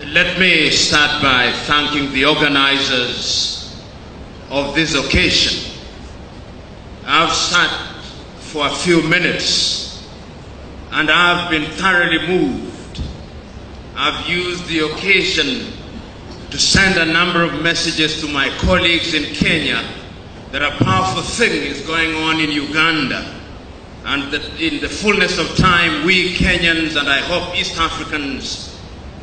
Let me start by thanking the organizers of this occasion. I've sat for a few minutes and I've been thoroughly moved. I've used the occasion to send a number of messages to my colleagues in Kenya that a powerful thing is going on in Uganda, and that in the fullness of time, we Kenyans and I hope East Africans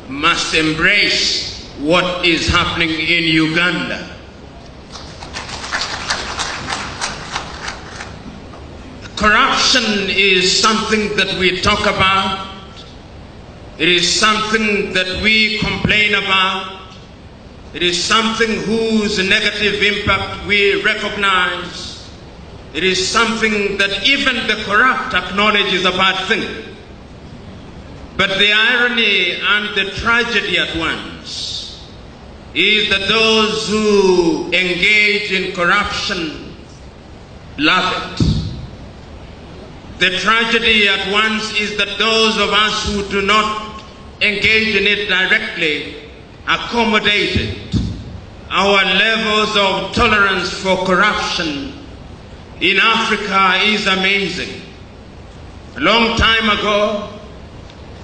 must embrace what is happening in Uganda. Corruption is something that we talk about. It is something that we complain about. It is something whose negative impact we recognize. It is something that even the corrupt acknowledge is a bad thing. But the irony and the tragedy at once is that those who engage in corruption love it. The tragedy at once is that those of us who do not engage in it directly accommodate it. Our levels of tolerance for corruption in Africa is amazing. A long time ago,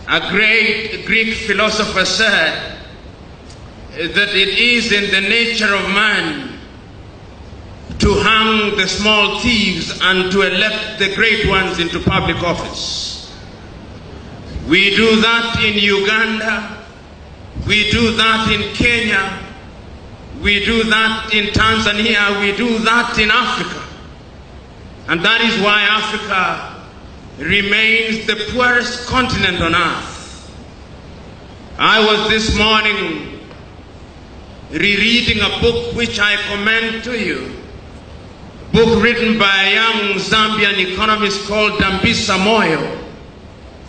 a great Greek philosopher said that it is in the nature of man to hang the small thieves and to elect the great ones into public office. We do that in Uganda, we do that in Kenya, we do that in Tanzania, we do that in Africa. And that is why Africa remains the poorest continent on earth. I was this morning rereading a book which I commend to you, a book written by a young Zambian economist called Dambisa Moyo,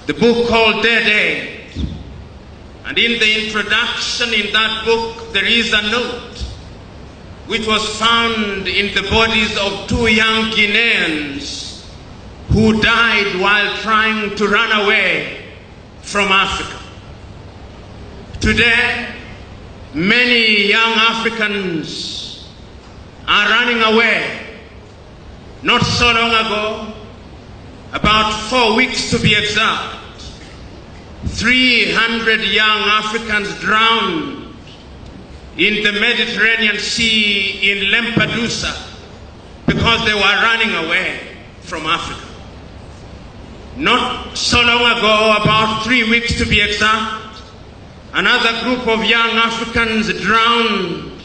the book called Dead End. And in the introduction in that book, there is a note which was found in the bodies of two young Guineans who died while trying to run away from Africa. Today, many young Africans are running away. Not so long ago, about 4 weeks to be exact, 300 young Africans drowned in the Mediterranean Sea in Lampedusa because they were running away from Africa. Not so long ago, about 3 weeks to be exact, another group of young Africans drowned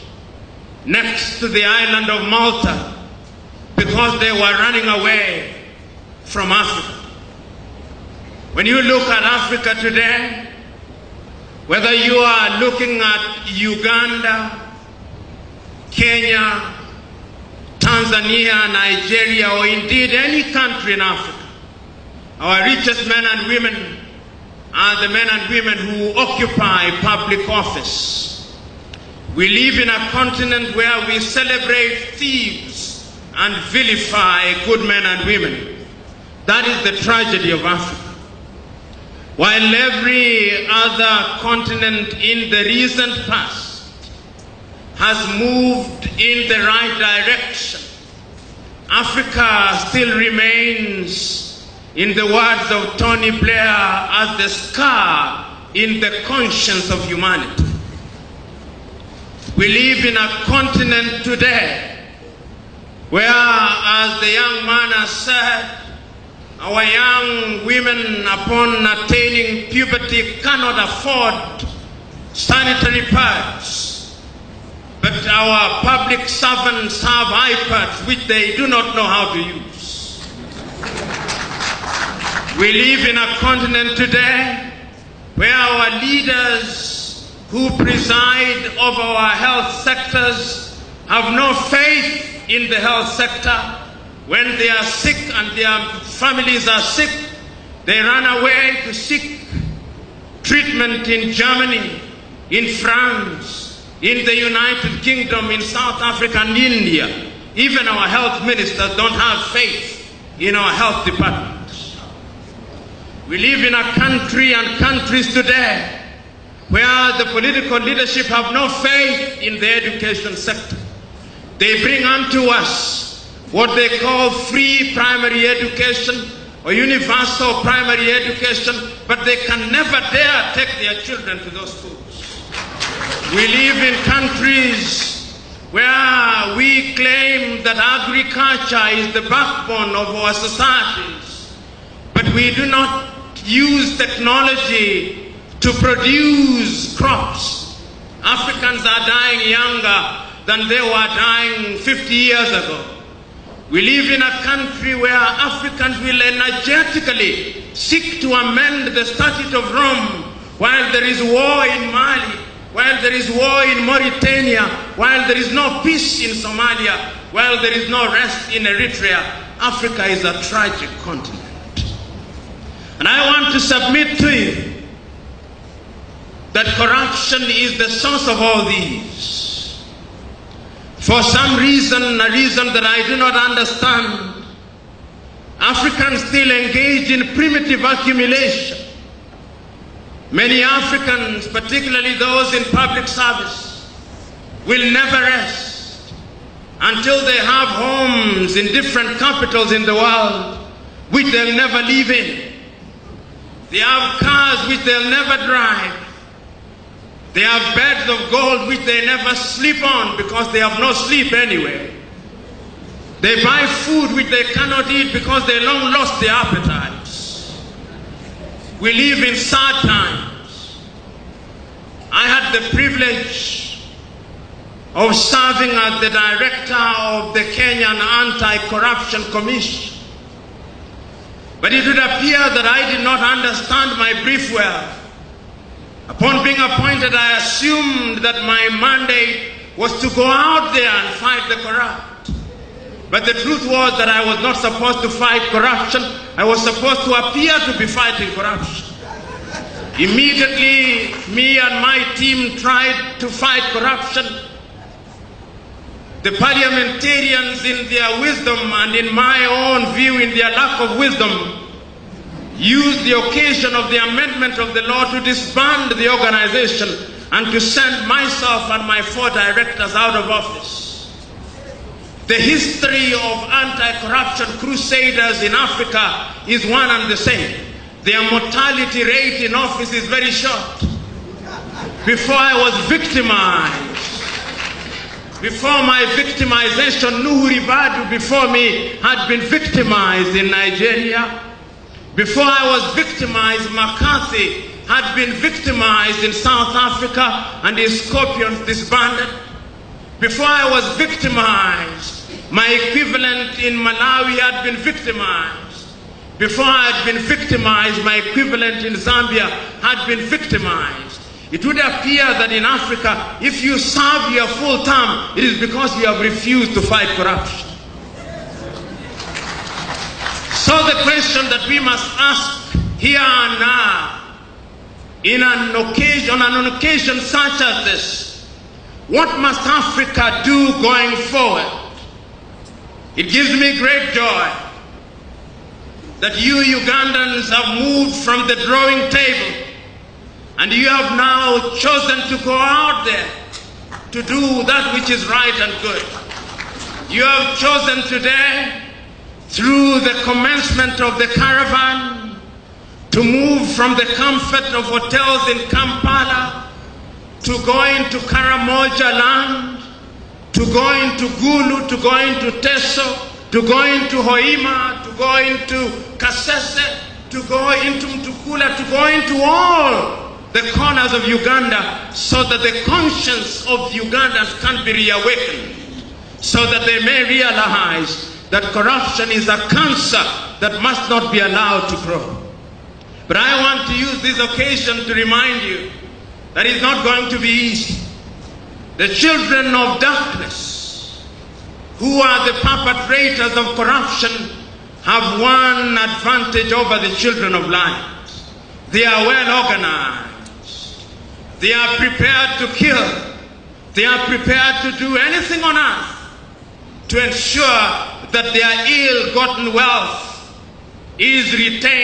next to the island of Malta because they were running away from Africa. When you look at Africa today, whether you are looking at Uganda, Kenya, Tanzania, Nigeria, or indeed any country in Africa, our richest men and women are the men and women who occupy public office. We live in a continent where we celebrate thieves and vilify good men and women. That is the tragedy of Africa. While every other continent in the recent past has moved in the right direction, Africa still remains, in the words of Tony Blair, as the scar in the conscience of humanity. We live in a continent today where, as the young man has said, our young women, upon attaining puberty, cannot afford sanitary pads. But our public servants have iPads which they do not know how to use. We live in a continent today where our leaders who preside over our health sectors have no faith in the health sector. When they are sick and their families are sick, they run away to seek treatment in Germany, in France, in the United Kingdom, in South Africa and India. Even our health ministers don't have faith in our health departments. We live in a country and countries today where the political leadership have no faith in the education sector. They bring unto us what they call free primary education or universal primary education, but they can never dare take their children to those schools. We live in countries where we claim that agriculture is the backbone of our societies, but we do not use technology to produce crops. Africans are dying younger than they were dying 50 years ago. We live in a country where Africans will energetically seek to amend the Statute of Rome while there is war in Mali, while there is war in Mauritania, while there is no peace in Somalia, while there is no rest in Eritrea. Africa is a tragic continent. And I want to submit to you that corruption is the source of all these. For some reason, a reason that I do not understand, Africans still engage in primitive accumulation. Many Africans, particularly those in public service, will never rest until they have homes in different capitals in the world which they'll never live in. They have cars which they'll never drive. They have beds of gold which they never sleep on because they have no sleep anyway. They buy food which they cannot eat because they long lost their appetites. We live in sad times. I had the privilege of serving as the director of the Kenyan Anti-Corruption Commission. But it would appear that I did not understand my brief well. Upon being appointed, I assumed that my mandate was to go out there and fight the corrupt. But the truth was that I was not supposed to fight corruption. I was supposed to appear to be fighting corruption. Immediately, me and my team tried to fight corruption. The parliamentarians, in their wisdom and in my own view, in their lack of wisdom, used the occasion of the amendment of the law to disband the organization and to send myself and my 4 directors out of office. The history of anti-corruption crusaders in Africa is one and the same. Their mortality rate in office is very short. Before I was victimized, before my victimization, Nuhu Ribadu before me had been victimized in Nigeria. Before I was victimized, McCarthy had been victimized in South Africa and his scorpions disbanded. Before I was victimized, my equivalent in Malawi had been victimized. Before I had been victimized, my equivalent in Zambia had been victimized. It would appear that in Africa, if you serve your full term, it is because you have refused to fight corruption. So the question that we must ask here and now, on an occasion such as this, what must Africa do going forward? It gives me great joy that you Ugandans have moved from the drawing table and you have now chosen to go out there to do that which is right and good. You have chosen today, through the commencement of the caravan, to move from the comfort of hotels in Kampala to go into Karamoja land, to go into Gulu, to go into Teso, to go into Hoima, to go into Kasese, to go into Mtukula, to go into all the corners of Uganda, so that the conscience of Ugandans can be reawakened, so that they may realize that corruption is a cancer that must not be allowed to grow. But I want to use this occasion to remind you that it's not going to be easy. The children of darkness, who are the perpetrators of corruption, have one advantage over the children of light. They are well organized. They are prepared to kill. They are prepared to do anything on earth to ensure that their ill-gotten wealth is retained.